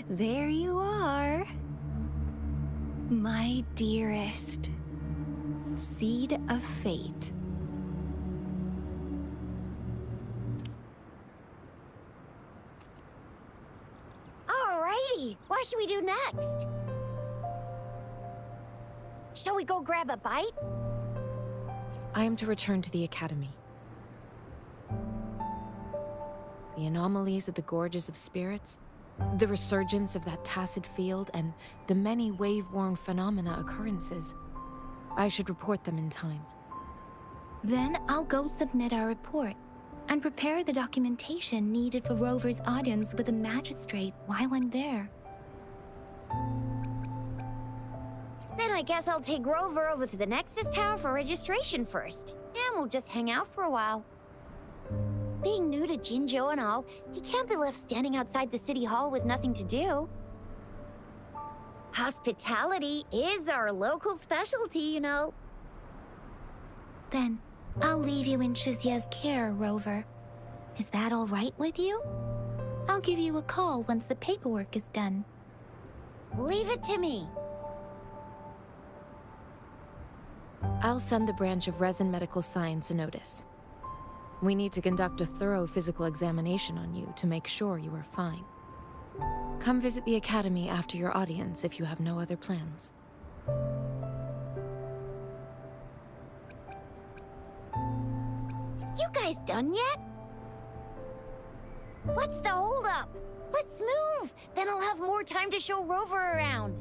There you are. My dearest. Seed of fate. Alrighty, what should we do next? Shall we go grab a bite? I am to return to the Academy. The anomalies of the Gorges of Spirits, the resurgence of that tacit field, and the many wave-worn phenomena occurrences. I should report them in time. Then I'll go submit our report and prepare the documentation needed for Rover's audience with the magistrate while I'm there. Then I guess I'll take Rover over to the Nexus Tower for registration first. And we'll just hang out for a while. Being new to Jinzhou and all, he can't be left standing outside the city hall with nothing to do. Hospitality is our local specialty, you know. Then I'll leave you in Shizia's care, Rover. Is that all right with you? I'll give you a call once the paperwork is done. Leave it to me. I'll send the branch of Resin Medical Science a notice. We need to conduct a thorough physical examination on you to make sure you are fine. Come visit the Academy after your audience if you have no other plans. You guys done yet? What's the holdup? Let's move! Then I'll have more time to show Rover around.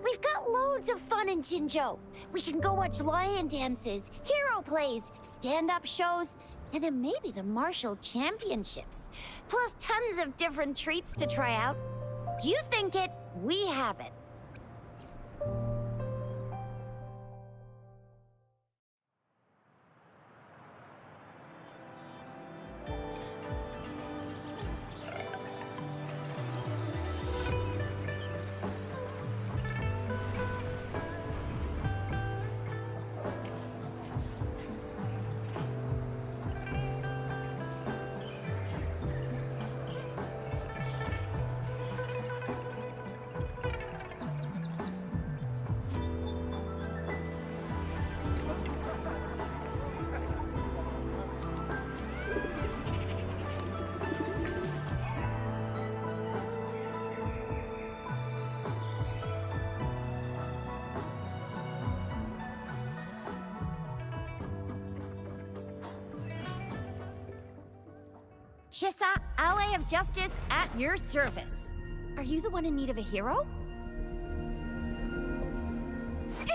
We've got loads of fun in Jinzhou. We can go watch lion dances, hero plays, stand-up shows, and then maybe the martial championships. Plus tons of different treats to try out. You think it, we have it. Chisa, ally of justice at your service. Are you the one in need of a hero?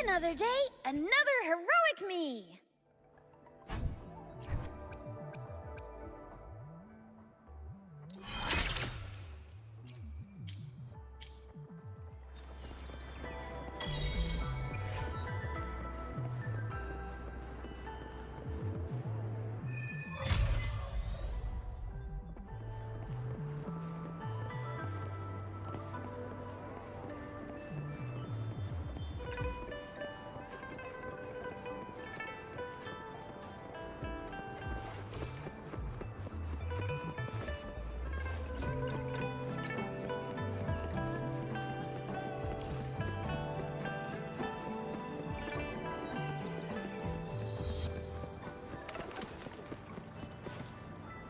Another day, another heroic me!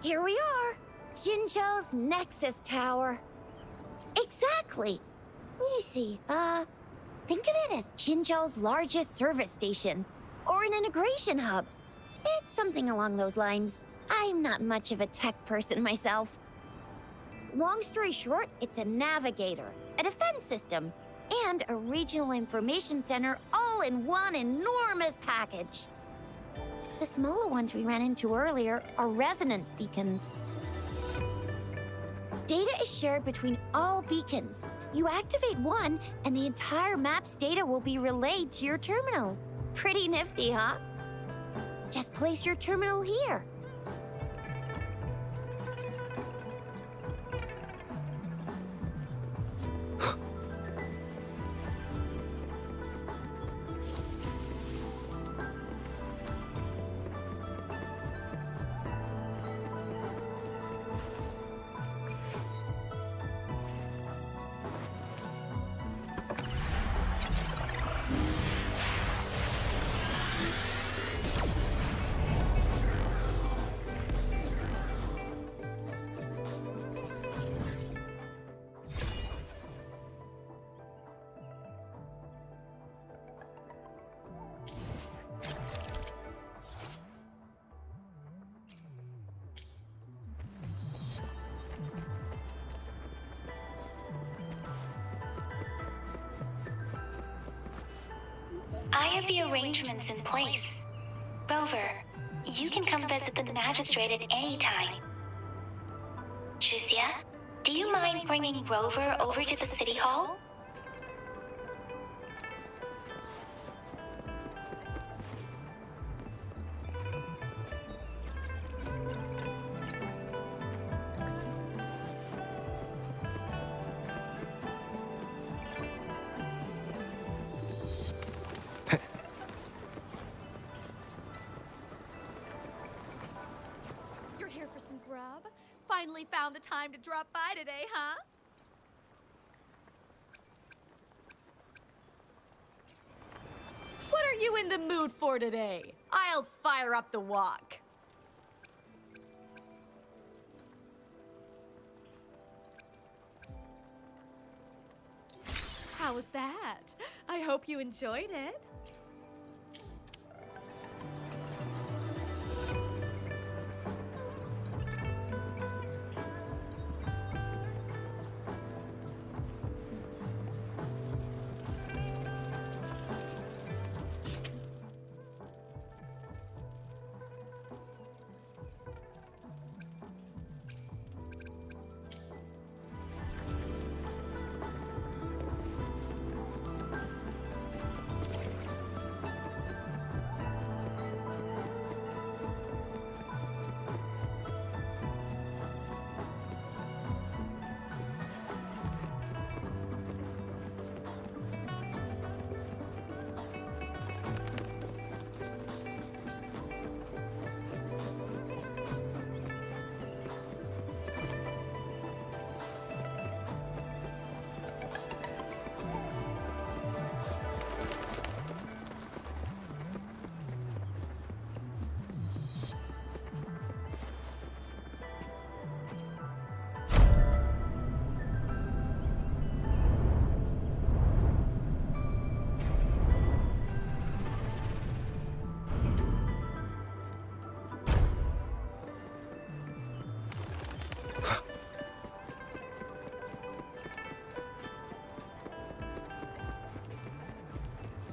Here we are, Jinzhou's Nexus Tower. Exactly. Let me see, think of it as Jinzhou's largest service station, or an integration hub. It's something along those lines. I'm not much of a tech person myself. Long story short, it's a navigator, a defense system, and a regional information center all in one enormous package. The smaller ones we ran into earlier are resonance beacons. Data is shared between all beacons. You activate one, and the entire map's data will be relayed to your terminal. Pretty nifty, huh? Just place your terminal here. I have the arrangements in place. Rover, you can come visit the magistrate at any time. Jizia, do you mind bringing Rover over to the city hall? You're here for some grub? Finally found the time to drop by today, huh? What are you in the mood for today? I'll fire up the wok. How was that? I hope you enjoyed it.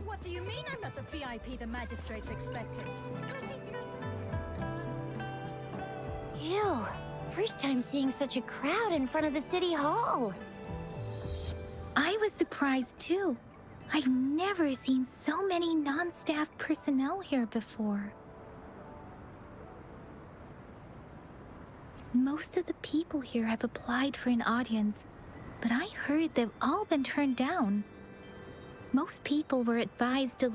What do you mean I'm not the VIP the magistrate's expecting? Go see for yourself. Ew. First time seeing such a crowd in front of the city hall. I was surprised too. I've never seen so many non-staff personnel here before. Most of the people here have applied for an audience, but I heard they've all been turned down. Most people were advised to...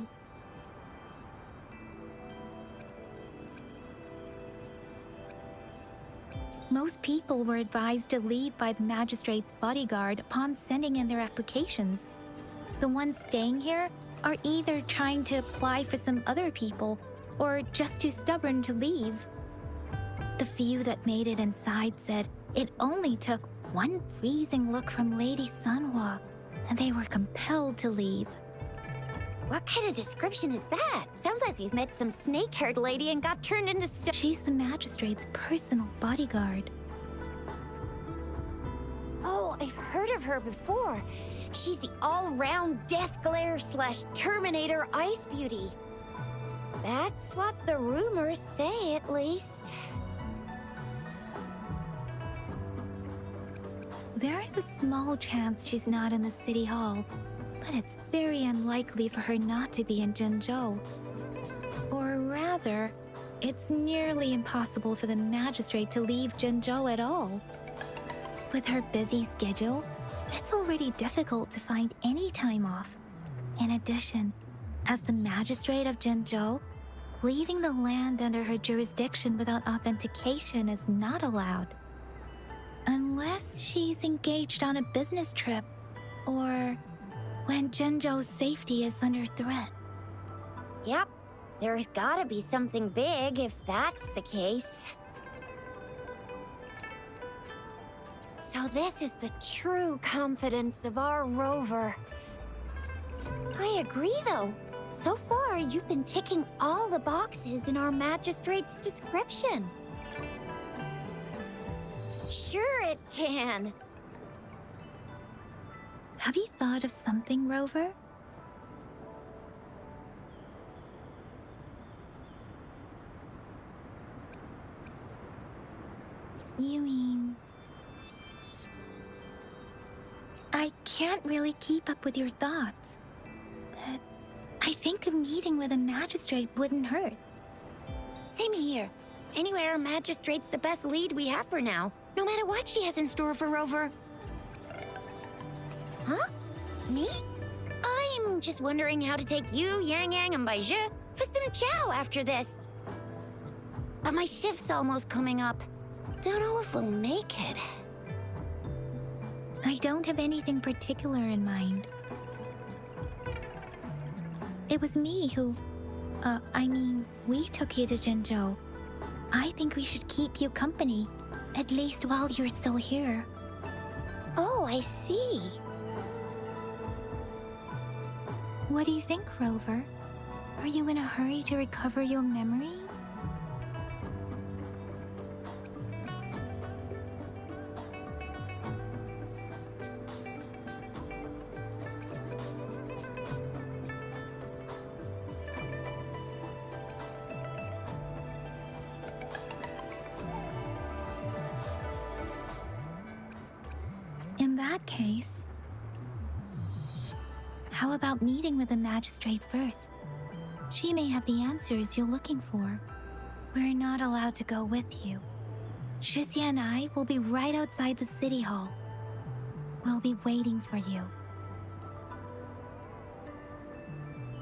Most people were advised to leave by the magistrate's bodyguard upon sending in their applications. The ones staying here are either trying to apply for some other people or just too stubborn to leave. The few that made it inside said it only took one freezing look from Lady Sanhua, and they were compelled to leave. What kind of description is that? Sounds like they've met some snake-haired lady and got turned into She's the magistrate's personal bodyguard. Oh, I've heard of her before. She's the all-round Death Glare / Terminator Ice Beauty. That's what the rumors say, at least. There is a small chance she's not in the city hall, but it's very unlikely for her not to be in Jinzhou. Or rather, it's nearly impossible for the magistrate to leave Jinzhou at all. With her busy schedule, it's already difficult to find any time off. In addition, as the magistrate of Jinzhou, leaving the land under her jurisdiction without authentication is not allowed. Unless she's engaged on a business trip, or when Jinzhou's safety is under threat. Yep, there's gotta be something big if that's the case. So this is the true confidence of our rover. I agree, though. So far, you've been ticking all the boxes in our magistrate's description. Sure it can. Have you thought of something, Rover? You mean... I can't really keep up with your thoughts. But I think a meeting with a magistrate wouldn't hurt. Same here. Anywhere a magistrate's the best lead we have for now, no matter what she has in store for Rover. Huh? Me? I'm just wondering how to take you, Yang Yang, and Baizhi for some chow after this. But my shift's almost coming up. Don't know if we'll make it. I don't have anything particular in mind. It was me who... we took you to Jinzhou. I think we should keep you company, at least while you're still here. Oh, I see. What do you think, Rover? Are you in a hurry to recover your memories? In that case, how about meeting with the magistrate first? She may have the answers you're looking for. We're not allowed to go with you. Shixia and I will be right outside the city hall. We'll be waiting for you.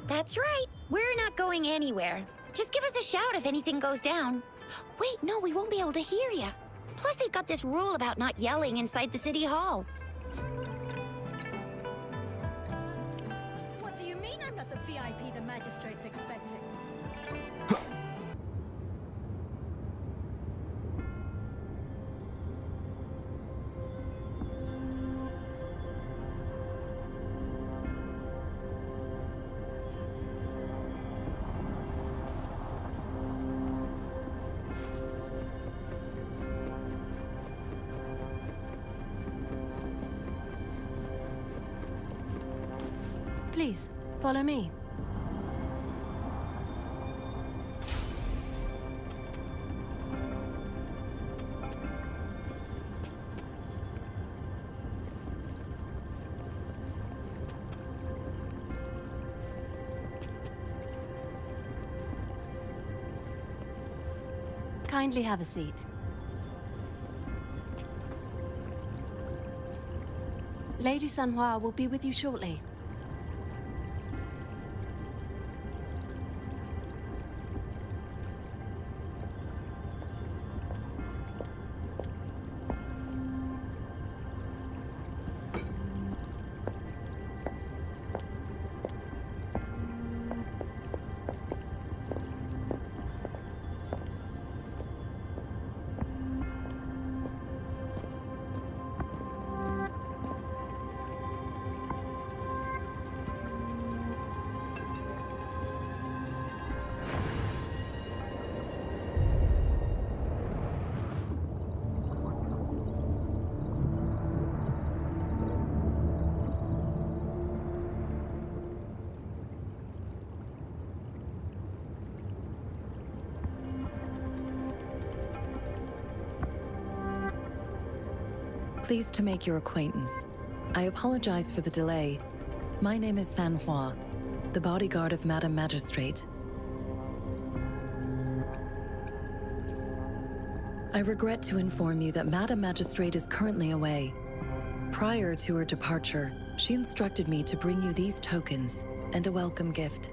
That's right. We're not going anywhere. Just give us a shout if anything goes down. Wait, no, we won't be able to hear you. Plus, they've got this rule about not yelling inside the city hall. What do you mean I'm not the VIP the magistrate's expecting? Please, follow me. Kindly have a seat. Lady Sanhua will be with you shortly. Pleased to make your acquaintance. I apologize for the delay. My name is Sanhua, the bodyguard of Madam Magistrate. I regret to inform you that Madam Magistrate is currently away. Prior to her departure, she instructed me to bring you these tokens and a welcome gift.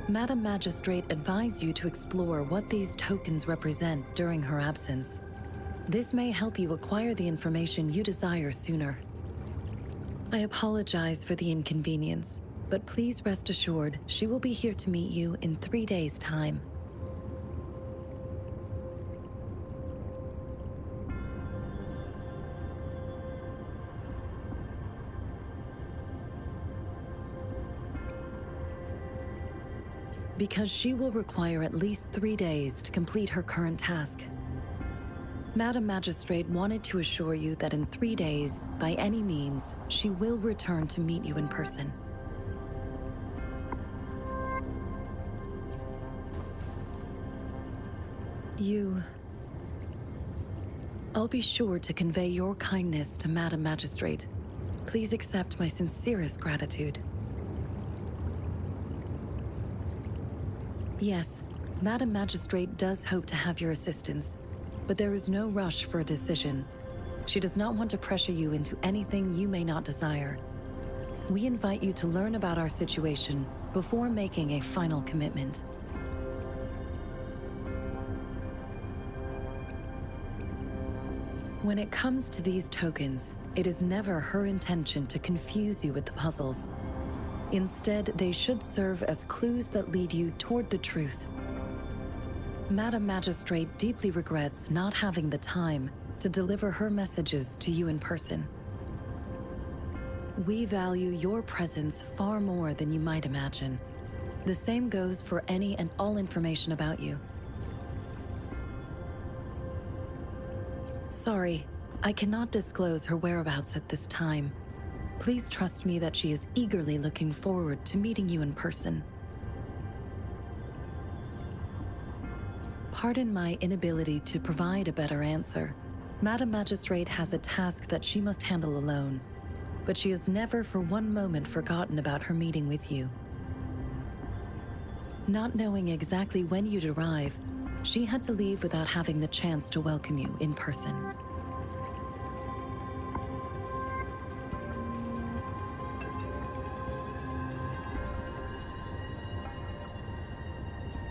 Madam Magistrate advised you to explore what these tokens represent during her absence. This may help you acquire the information you desire sooner. I apologize for the inconvenience, but please rest assured she will be here to meet you in 3 days' time. Because she will require at least 3 days to complete her current task. Madam Magistrate wanted to assure you that in 3 days, by any means, she will return to meet you in person. I'll be sure to convey your kindness to Madam Magistrate. Please accept my sincerest gratitude. Yes, Madam Magistrate does hope to have your assistance, but there is no rush for a decision. She does not want to pressure you into anything you may not desire. We invite you to learn about our situation before making a final commitment. When it comes to these tokens, it is never her intention to confuse you with the puzzles. Instead, they should serve as clues that lead you toward the truth. Madam Magistrate deeply regrets not having the time to deliver her messages to you in person. We value your presence far more than you might imagine. The same goes for any and all information about you. Sorry, I cannot disclose her whereabouts at this time. Please trust me that she is eagerly looking forward to meeting you in person. Pardon my inability to provide a better answer. Madam Magistrate has a task that she must handle alone, but she has never for one moment forgotten about her meeting with you. Not knowing exactly when you'd arrive, she had to leave without having the chance to welcome you in person.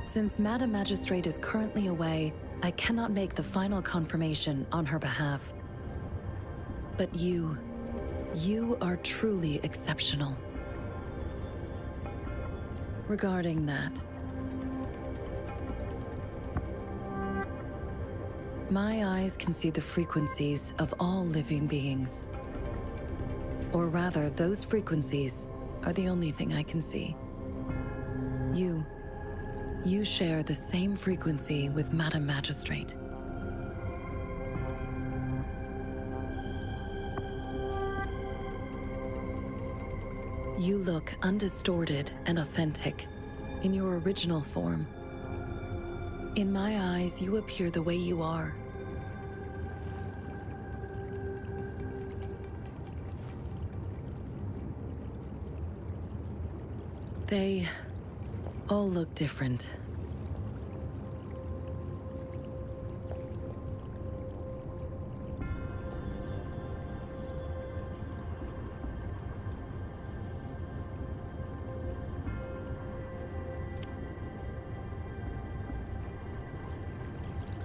Since Madam Magistrate is currently away, I cannot make the final confirmation on her behalf. But you are truly exceptional. Regarding that, my eyes can see the frequencies of all living beings. Or rather, those frequencies are the only thing I can see. You share the same frequency with Madam Magistrate. You look undistorted and authentic in your original form. In my eyes, you appear the way you are. They all look different.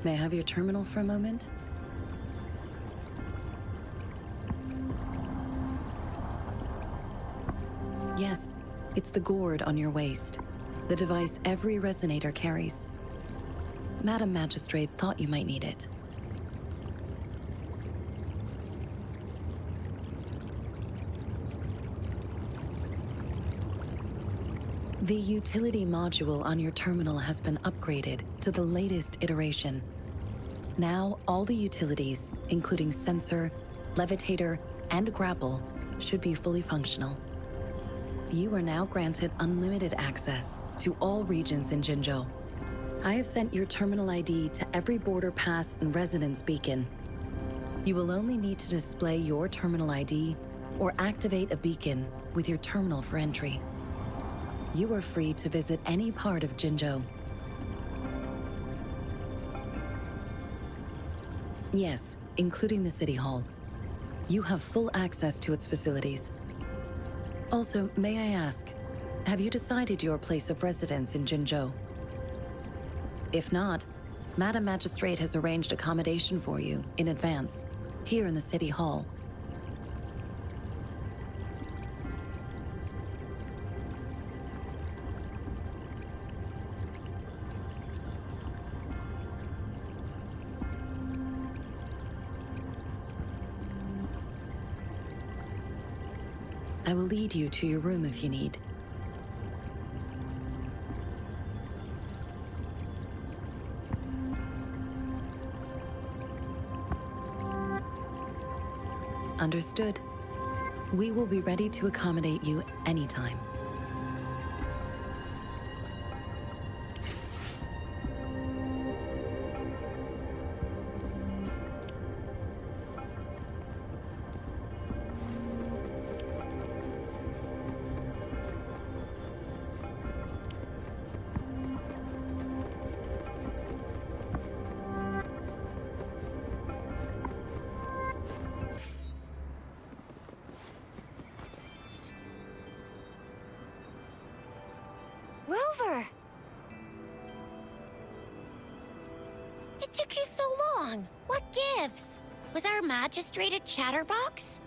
May I have your terminal for a moment? Yes, it's the gourd on your waist, the device every resonator carries. Madam Magistrate thought you might need it. The utility module on your terminal has been upgraded to the latest iteration. Now, all the utilities, including sensor, levitator, and grapple, should be fully functional. You are now granted unlimited access to all regions in Jinzhou. I have sent your terminal ID to every border pass and residence beacon. You will only need to display your terminal ID or activate a beacon with your terminal for entry. You are free to visit any part of Jinzhou. Yes, including the City Hall. You have full access to its facilities. Also, may I ask, have you decided your place of residence in Jinzhou? If not, Madam Magistrate has arranged accommodation for you in advance, here in the City Hall. I will lead you to your room if you need. Understood. We will be ready to accommodate you anytime. Rover! It took you so long. What gives? Was our magistrate a chatterbox?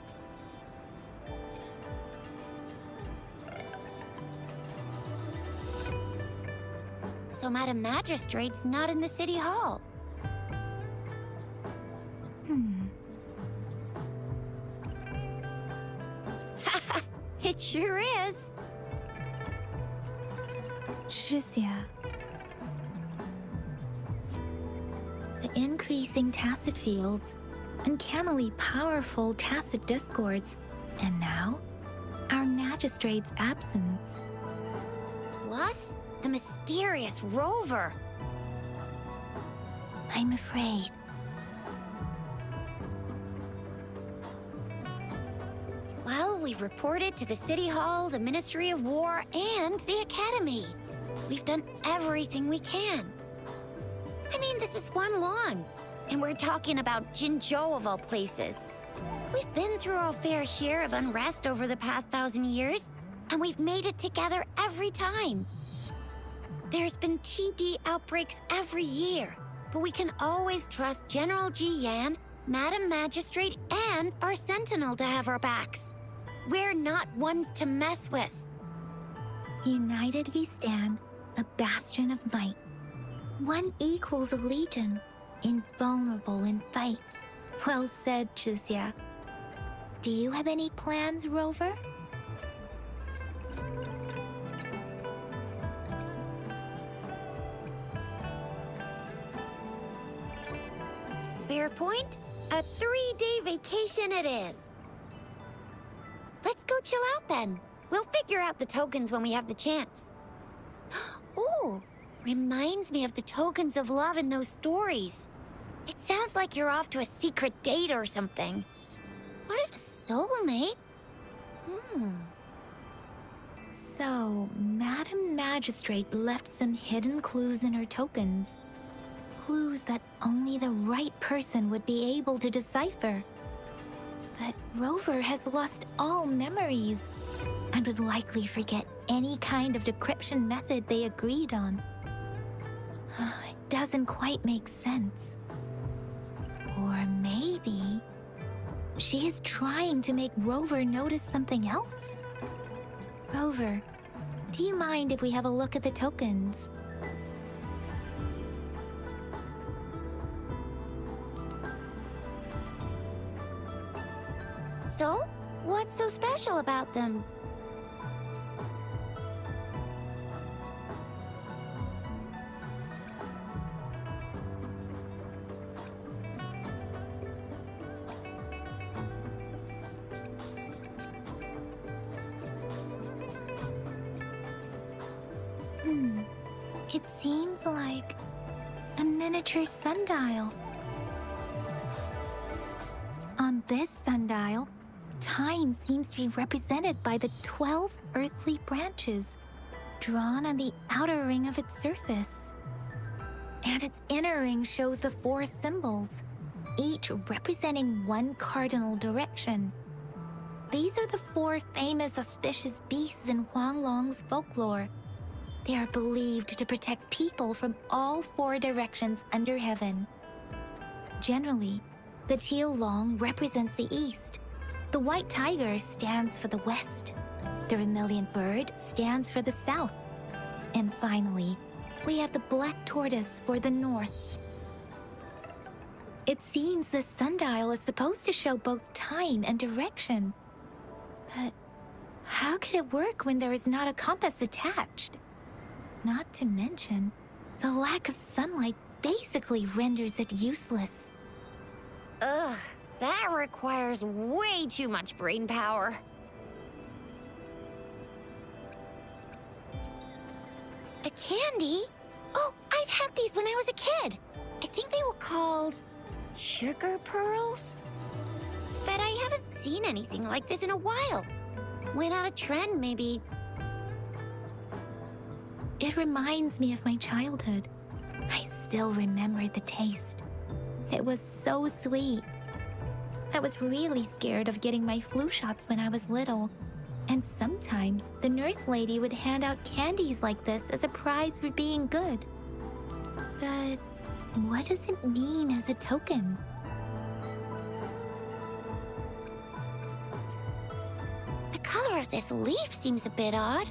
So Madam Magistrate's not in the City Hall. It sure is. Shizia. The increasing tacit fields, uncannily powerful tacit discords, and now, our magistrate's absence. Plus, the mysterious Rover. I'm afraid. Well, we've reported to the City Hall, the Ministry of War, and the Academy. We've done everything we can. I mean, this is one long. And we're talking about Jinzhou of all places. We've been through our fair share of unrest over the past 1,000 years, and we've made it together every time. There's been TD outbreaks every year, but we can always trust General Ji Yan, Madam Magistrate, and our Sentinel to have our backs. We're not ones to mess with. United we stand, a bastion of might. One equals a legion, invulnerable in fight. Well said, Shizia. Do you have any plans, Rover? Fair point. A 3-day vacation it is. Let's go chill out then. We'll figure out the tokens when we have the chance. Ooh, reminds me of the tokens of love in those stories. It sounds like you're off to a secret date or something. What is a soulmate? So, Madam Magistrate left some hidden clues in her tokens. Clues that only the right person would be able to decipher. But Rover has lost all memories and would likely forget any kind of decryption method they agreed on. It doesn't quite make sense. Or maybe she is trying to make Rover notice something else? Rover, do you mind if we have a look at the tokens? So, what's so special about them? It seems like a miniature sundial. On this sundial, time seems to be represented by the 12 earthly branches drawn on the outer ring of its surface. And its inner ring shows the 4 symbols, each representing one cardinal direction. These are the 4 famous auspicious beasts in Huanglong's folklore. They are believed to protect people from all 4 directions under heaven. Generally, the teal long represents the east. The white tiger stands for the west. The vermilion bird stands for the south. And finally, we have the black tortoise for the north. It seems the sundial is supposed to show both time and direction. But how could it work when there is not a compass attached? Not to mention, the lack of sunlight basically renders it useless. Ugh, that requires way too much brain power. A candy? Oh, I've had these when I was a kid. I think they were called sugar pearls? But I haven't seen anything like this in a while. Went out of trend, maybe. It reminds me of my childhood. I still remember the taste. It was so sweet. I was really scared of getting my flu shots when I was little, And sometimes the nurse lady would hand out candies like this as a prize for being good. But what does it mean as a token? The color of this leaf seems a bit odd.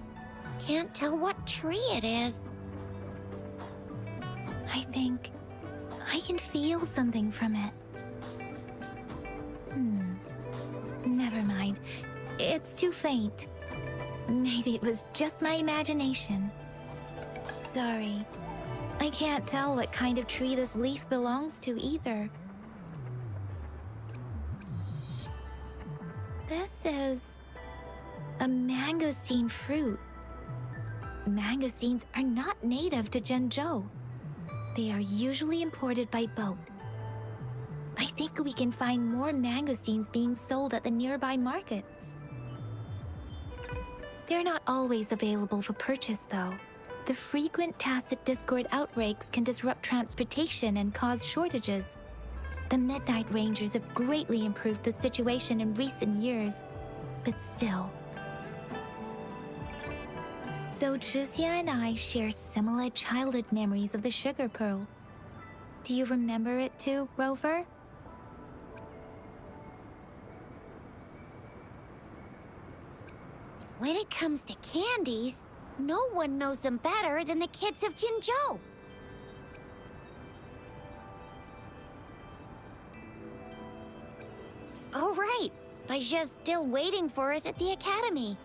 Can't tell what tree it is. I think I can feel something from it. Never mind. It's too faint. Maybe it was just my imagination. Sorry. I can't tell what kind of tree this leaf belongs to either. This is a mangosteen fruit. Mangosteens are not native to Zhengzhou. They are usually imported by boat. I think we can find more mangosteens being sold at the nearby markets. They're not always available for purchase, though. The frequent tacit discord outbreaks can disrupt transportation and cause shortages. The Midnight Rangers have greatly improved the situation in recent years, but still. So Zhixia and I share similar childhood memories of the Sugar Pearl. Do you remember it too, Rover? When it comes to candies, no one knows them better than the kids of Jinzhou. Oh, right. Baijia's still waiting for us at the academy.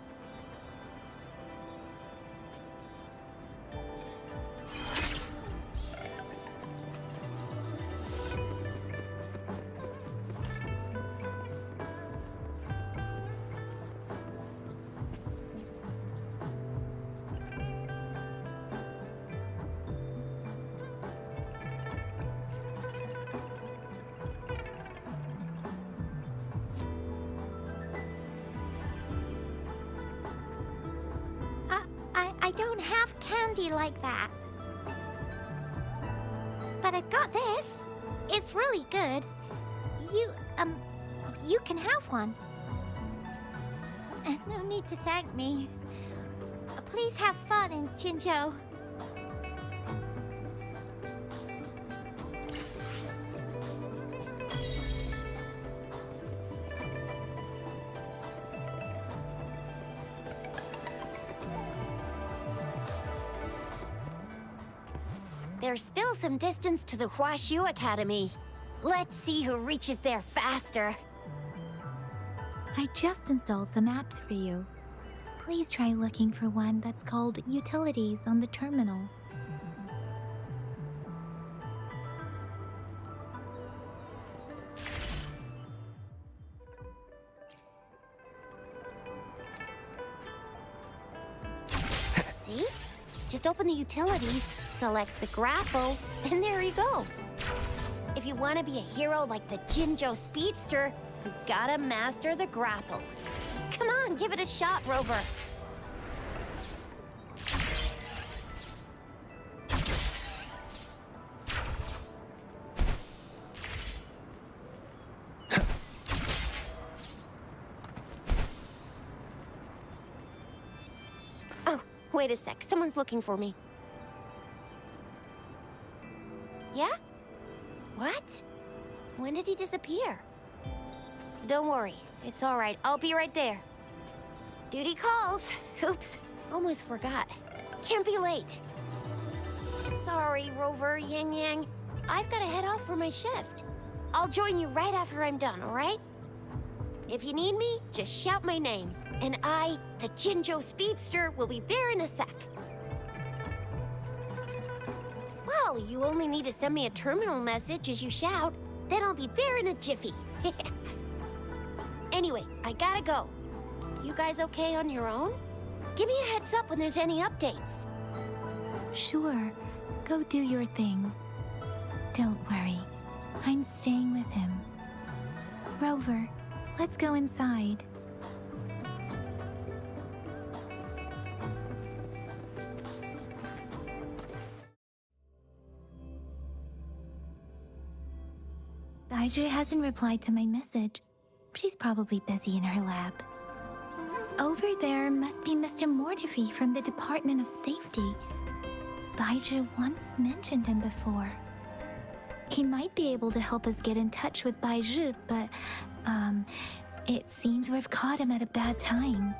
I don't have candy like that. But I got this. It's really good. You can have one. And no need to thank me. Please have fun in Jinzhou. There's still some distance to the Huaxiu Academy. Let's see who reaches there faster. I just installed some apps for you. Please try looking for one that's called Utilities on the terminal. See? Just open the utilities, select the grapple, and there you go. If you want to be a hero like the Jinzhou Speedster, you gotta master the grapple. Come on, give it a shot, Rover. Oh, wait a sec. Someone's looking for me. Yeah? What? When did he disappear? Don't worry. It's all right. I'll be right there. Duty calls. Oops. Almost forgot. Can't be late. Sorry, Rover, Yang Yang. I've got to head off for my shift. I'll join you right after I'm done, all right? If you need me, just shout my name. And I, the Jinzhou Speedster, will be there in a sec. Well, you only need to send me a terminal message as you shout. Then I'll be there in a jiffy. Anyway, I gotta go. You guys okay on your own? Give me a heads up when there's any updates. Sure, go do your thing. Don't worry, I'm staying with him. Rover, let's go inside. Audrey hasn't replied to my message. She's probably busy in her lab. Over there must be Mr. Mortefi from the Department of Safety. Baizhi once mentioned him before. He might be able to help us get in touch with Baizhi, but, it seems we've caught him at a bad time.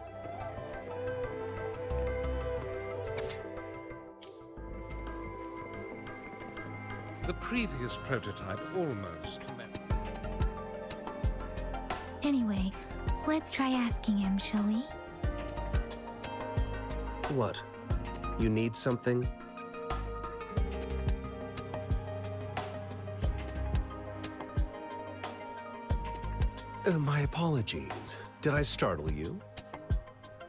The previous prototype almost met. Anyway, let's try asking him, shall we? What? You need something? My apologies. Did I startle you?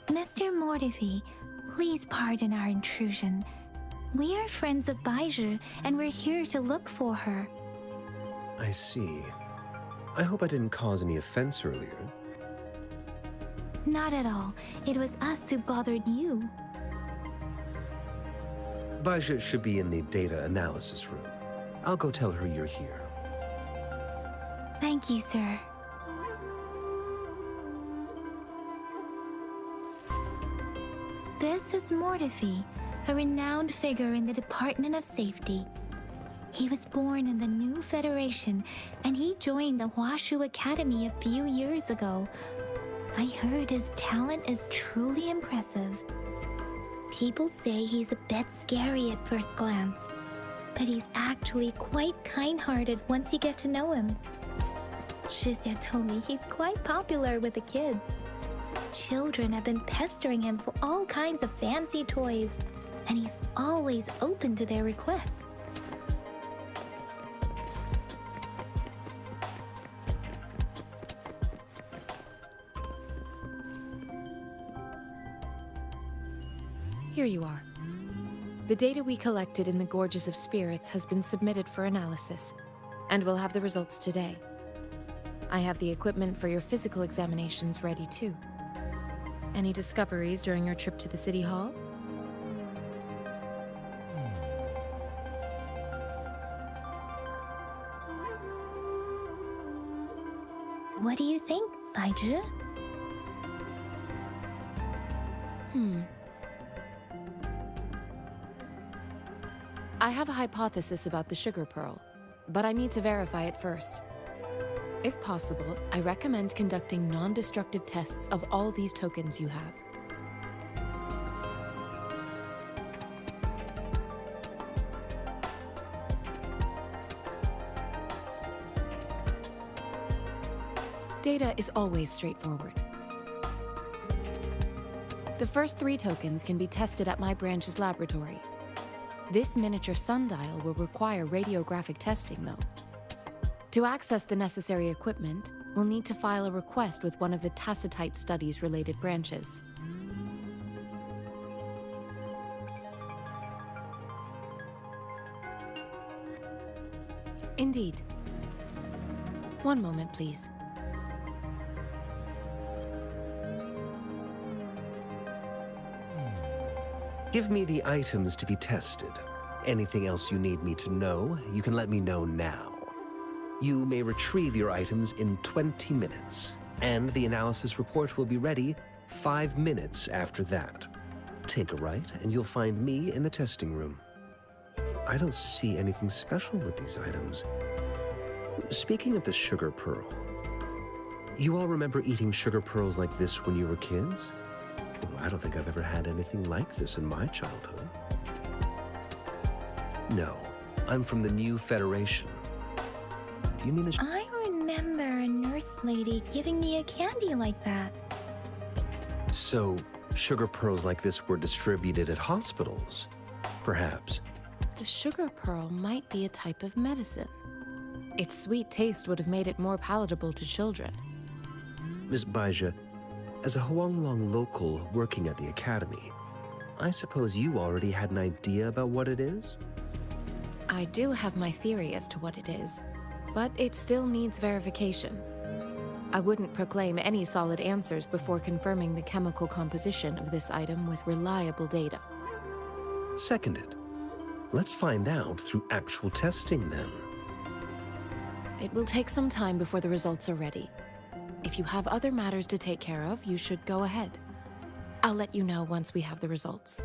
Mr. Mortefi, please pardon our intrusion. We are friends of Baizhi, and we're here to look for her. I see. I hope I didn't cause any offense earlier. Not at all. It was us who bothered you. Baizhi should be in the data analysis room. I'll go tell her you're here. Thank you, sir. This is Mortefi, a renowned figure in the Department of Safety. He was born in the new Federation, and he joined the Huashu Academy a few years ago. I heard his talent is truly impressive. People say he's a bit scary at first glance, but he's actually quite kind-hearted once you get to know him. Shixia told me he's quite popular with the kids. Children have been pestering him for all kinds of fancy toys, and he's always open to their requests. Here you are. The data we collected in the Gorges of Spirits has been submitted for analysis, and we'll have the results today. I have the equipment for your physical examinations ready too. Any discoveries during your trip to the City Hall? What do you think, Baizhi? I have a hypothesis about the sugar pearl, but I need to verify it first. If possible, I recommend conducting non-destructive tests of all these tokens you have. Data is always straightforward. The first 3 tokens can be tested at my branch's laboratory. This miniature sundial will require radiographic testing, though. To access the necessary equipment, we'll need to file a request with one of the Tacitite Studies-related branches. Indeed. One moment, please. Give me the items to be tested. Anything else you need me to know, you can let me know now. You may retrieve your items in 20 minutes, and the analysis report will be ready 5 minutes after that. Take a right, and you'll find me in the testing room. I don't see anything special with these items. Speaking of the sugar pearl, you all remember eating sugar pearls like this when you were kids? Oh, I don't think I've ever had anything like this in my childhood. No, I'm from the new Federation. You mean the I remember a nurse lady giving me a candy like that. So, sugar pearls like this were distributed at hospitals? Perhaps. The sugar pearl might be a type of medicine. Its sweet taste would have made it more palatable to children. Miss Baizhi, as a Huanglong local working at the Academy, I suppose you already had an idea about what it is? I do have my theory as to what it is, but it still needs verification. I wouldn't proclaim any solid answers before confirming the chemical composition of this item with reliable data. Seconded. Let's find out through actual testing then. It will take some time before the results are ready. If you have other matters to take care of, you should go ahead. I'll let you know once we have the results.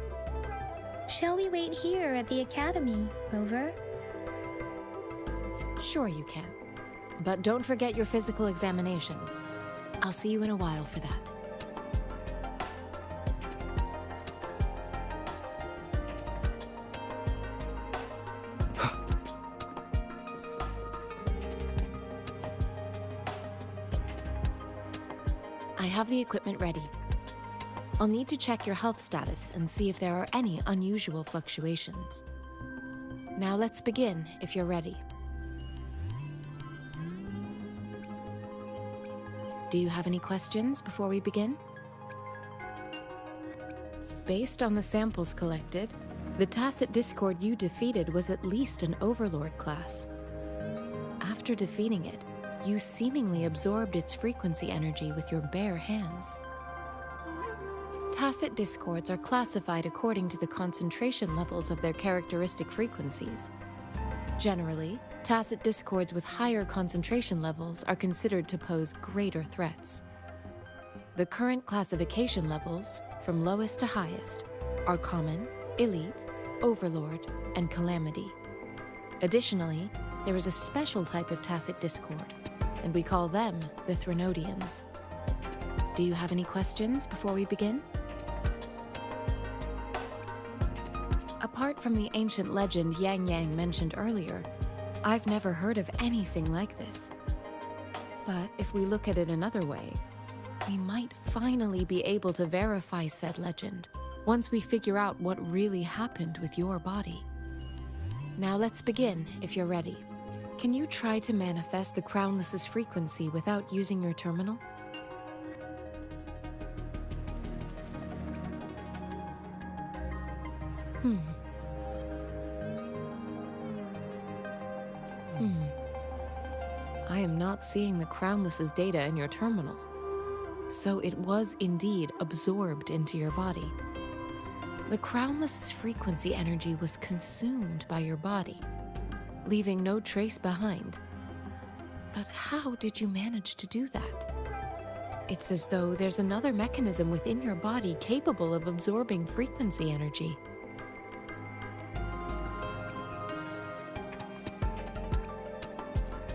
Shall we wait here at the academy, Rover? Sure you can. But don't forget your physical examination. I'll see you in a while for that. I have the equipment ready. I'll need to check your health status and see if there are any unusual fluctuations. Now let's begin, if you're ready. Do you have any questions before we begin? Based on the samples collected, the Tacit Discord you defeated was at least an Overlord class. After defeating it, you seemingly absorbed its frequency energy with your bare hands. Tacit Discords are classified according to the concentration levels of their characteristic frequencies. Generally, Tacit Discords with higher concentration levels are considered to pose greater threats. The current classification levels, from lowest to highest, are Common, Elite, Overlord, and Calamity. Additionally, there is a special type of Tacit Discord, and we call them the Threnodians. Do you have any questions before we begin? Apart from the ancient legend Yang Yang mentioned earlier, I've never heard of anything like this. But if we look at it another way, we might finally be able to verify said legend once we figure out what really happened with your body. Now let's begin, if you're ready. Can you try to manifest the Crownless's frequency without using your terminal? I am not seeing the Crownless's data in your terminal. So it was indeed absorbed into your body. The Crownless's frequency energy was consumed by your body, leaving no trace behind. But how did you manage to do that? It's as though there's another mechanism within your body capable of absorbing frequency energy.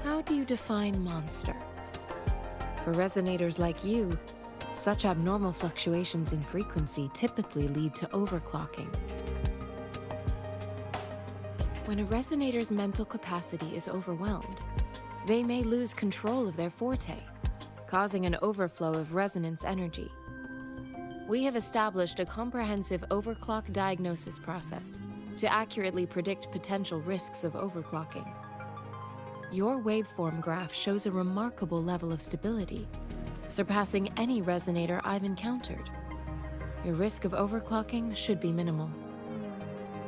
How do you define monster? For resonators like you, such abnormal fluctuations in frequency typically lead to overclocking. When a resonator's mental capacity is overwhelmed, they may lose control of their forte, causing an overflow of resonance energy. We have established a comprehensive overclock diagnosis process to accurately predict potential risks of overclocking. Your waveform graph shows a remarkable level of stability, surpassing any resonator I've encountered. Your risk of overclocking should be minimal.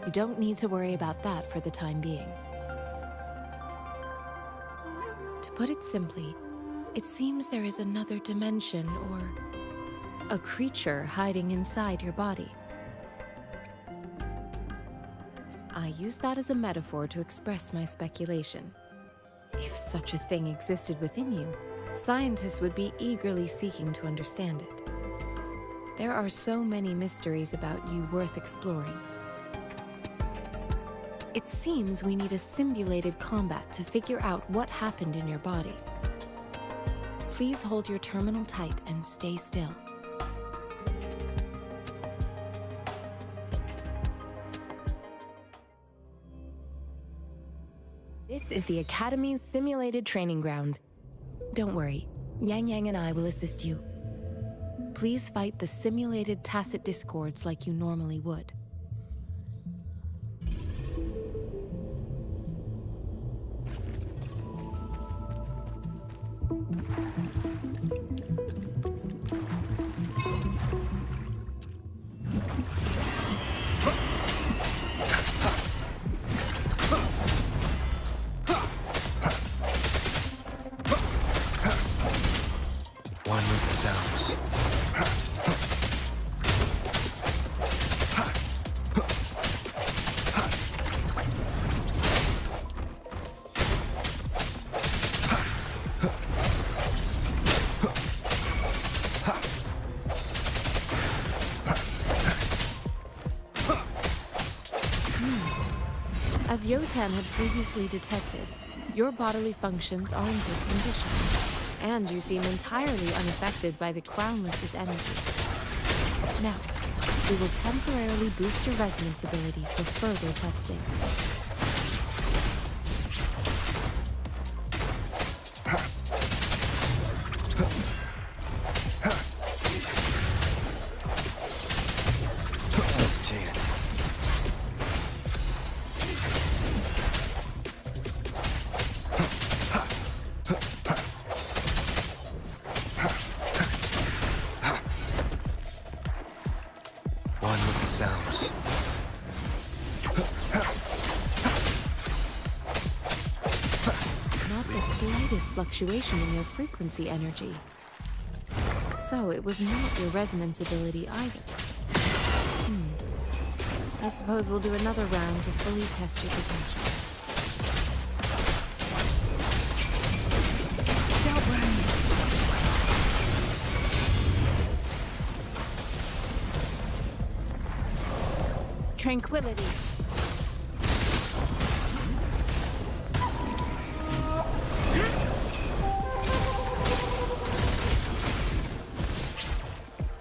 You don't need to worry about that for the time being. To put it simply, it seems there is another dimension or a creature hiding inside your body. I use that as a metaphor to express my speculation. If such a thing existed within you, scientists would be eagerly seeking to understand it. There are so many mysteries about you worth exploring. It seems we need a simulated combat to figure out what happened in your body. Please hold your terminal tight and stay still. This is the Academy's simulated training ground. Don't worry, Yang Yang and I will assist you. Please fight the simulated Tacit Discords like you normally would. One with the sounds. As Yotan had previously detected, your bodily functions are in good condition, and you seem entirely unaffected by the Crownless's energy. Now, we will temporarily boost your resonance ability for further testing. Fluctuation in your frequency energy. So it was not your resonance ability either. I suppose we'll do another round to fully test your potential. Don't worry. Tranquility.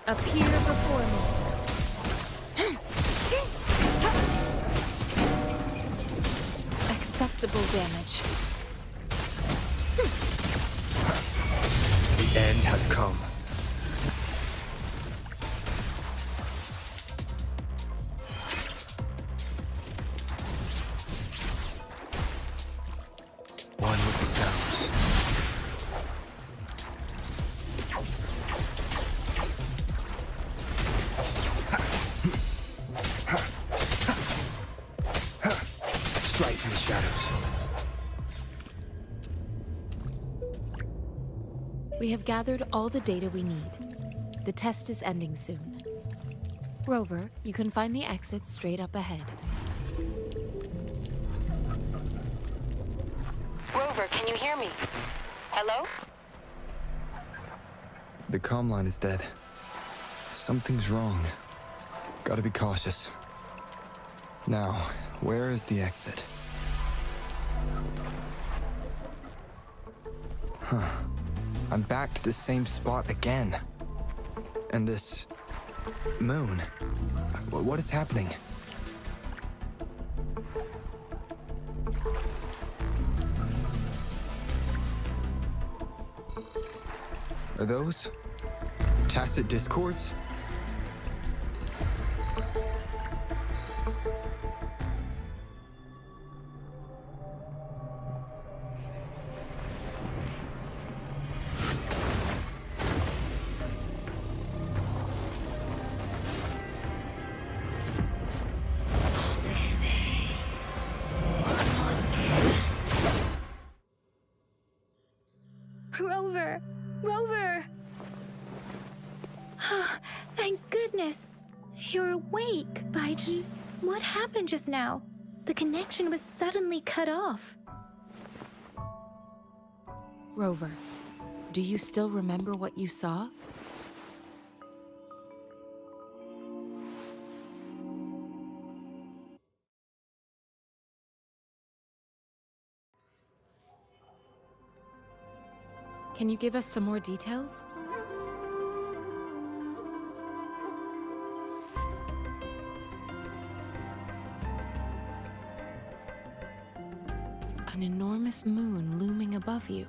Appear before me. Acceptable damage. The end has come. One with the sounds. We have gathered all the data we need. The test is ending soon. Rover, you can find the exit straight up ahead. Rover, can you hear me? Hello? The comm line is dead. Something's wrong. Gotta be cautious. Now, where is the exit? Huh. I'm back to the same spot again. And this... moon. What is happening? Are those... tacit discords? Rover! Rover! Thank goodness! You're awake, Baiji. What happened just now? The connection was suddenly cut off. Rover, do you still remember what you saw? Can you give us some more details? An enormous moon looming above you.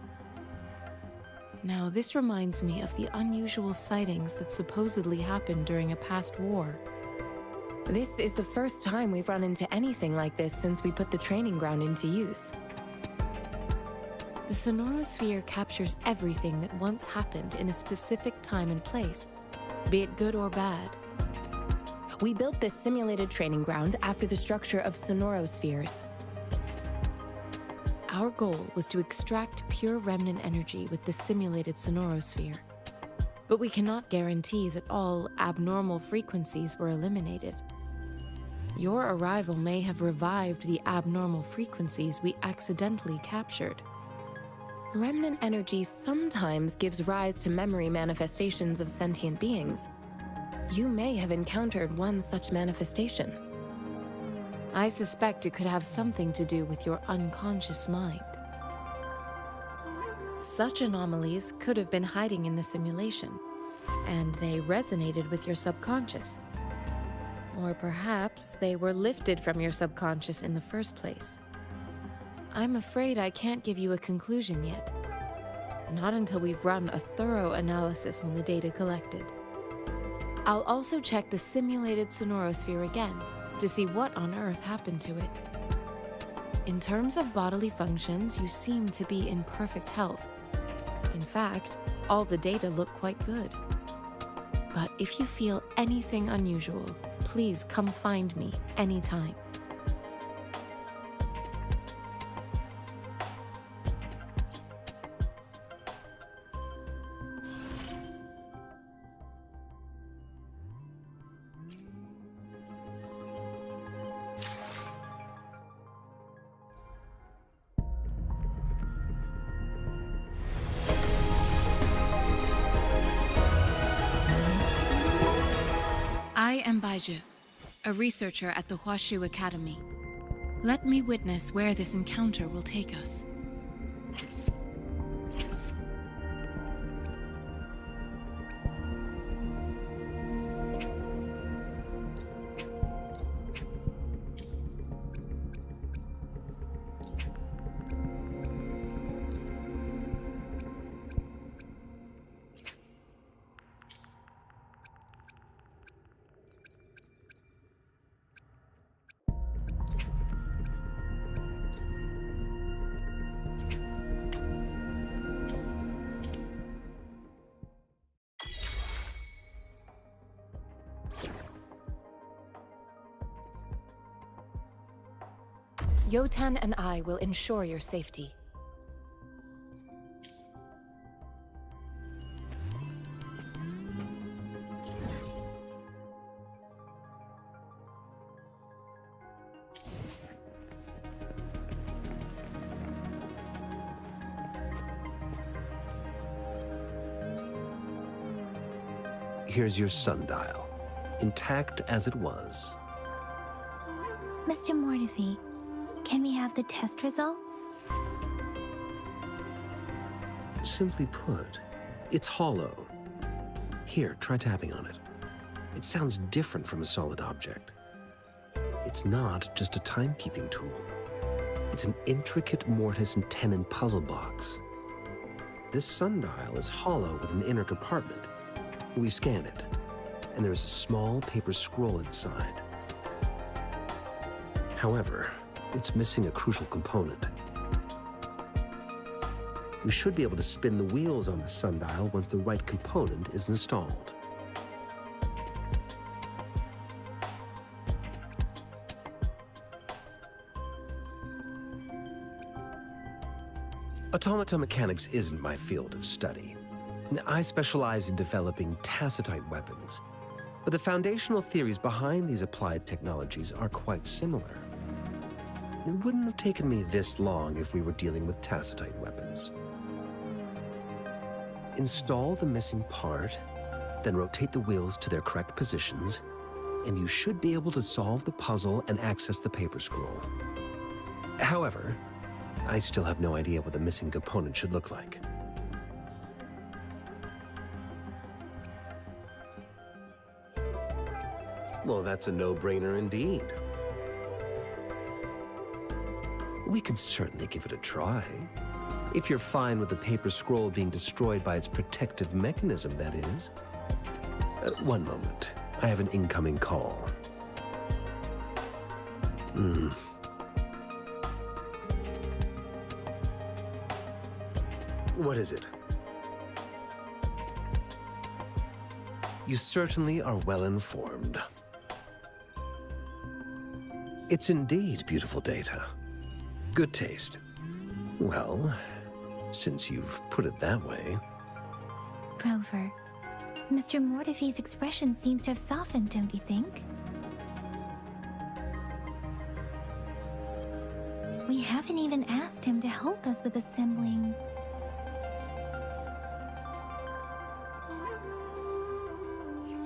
Now, this reminds me of the unusual sightings that supposedly happened during a past war. This is the first time we've run into anything like this since we put the training ground into use. The sonorosphere captures everything that once happened in a specific time and place, be it good or bad. We built this simulated training ground after the structure of sonorospheres. Our goal was to extract pure remnant energy with the simulated sonorosphere. But we cannot guarantee that all abnormal frequencies were eliminated. Your arrival may have revived the abnormal frequencies we accidentally captured. Remnant energy sometimes gives rise to memory manifestations of sentient beings. You may have encountered one such manifestation. I suspect it could have something to do with your unconscious mind. Such anomalies could have been hiding in the simulation, and they resonated with your subconscious. Or perhaps they were lifted from your subconscious in the first place. I'm afraid I can't give you a conclusion yet. Not until we've run a thorough analysis on the data collected. I'll also check the simulated sonorosphere again to see what on earth happened to it. In terms of bodily functions, you seem to be in perfect health. In fact, all the data look quite good. But if you feel anything unusual, please come find me anytime. I am Baiju, a researcher at the Huashu Academy. Let me witness where this encounter will take us. Yotan and I will ensure your safety. Here's your sundial, intact as it was. Mr. Mortefi, can we have the test results? Simply put, it's hollow. Here, try tapping on it. It sounds different from a solid object. It's not just a timekeeping tool. It's an intricate mortise and tenon puzzle box. This sundial is hollow with an inner compartment. We scanned it, and there is a small paper scroll inside. However, it's missing a crucial component. We should be able to spin the wheels on the sundial once the right component is installed. Automata mechanics isn't my field of study. I specialize in developing tacitite weapons, but the foundational theories behind these applied technologies are quite similar. It wouldn't have taken me this long if we were dealing with tacitite weapons. Install the missing part, then rotate the wheels to their correct positions, and you should be able to solve the puzzle and access the paper scroll. However, I still have no idea what the missing component should look like. Well, that's a no-brainer indeed. We can certainly give it a try. If you're fine with the paper scroll being destroyed by its protective mechanism, that is. One moment. I have an incoming call. What is it? You certainly are well informed. It's indeed beautiful data. Good taste. Well, since you've put it that way. Rover, Mr. Mortefi's expression seems to have softened, don't you think? We haven't even asked him to help us with assembling.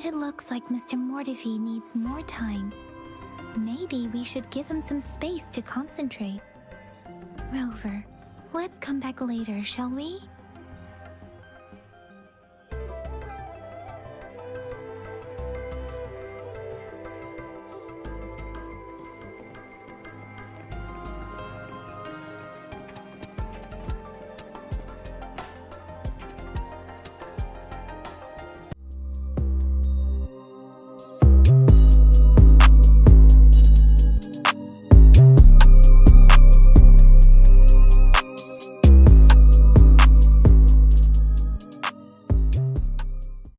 It looks like Mr. Mortefi needs more time. Maybe we should give him some space to concentrate. Rover, let's come back later, shall we?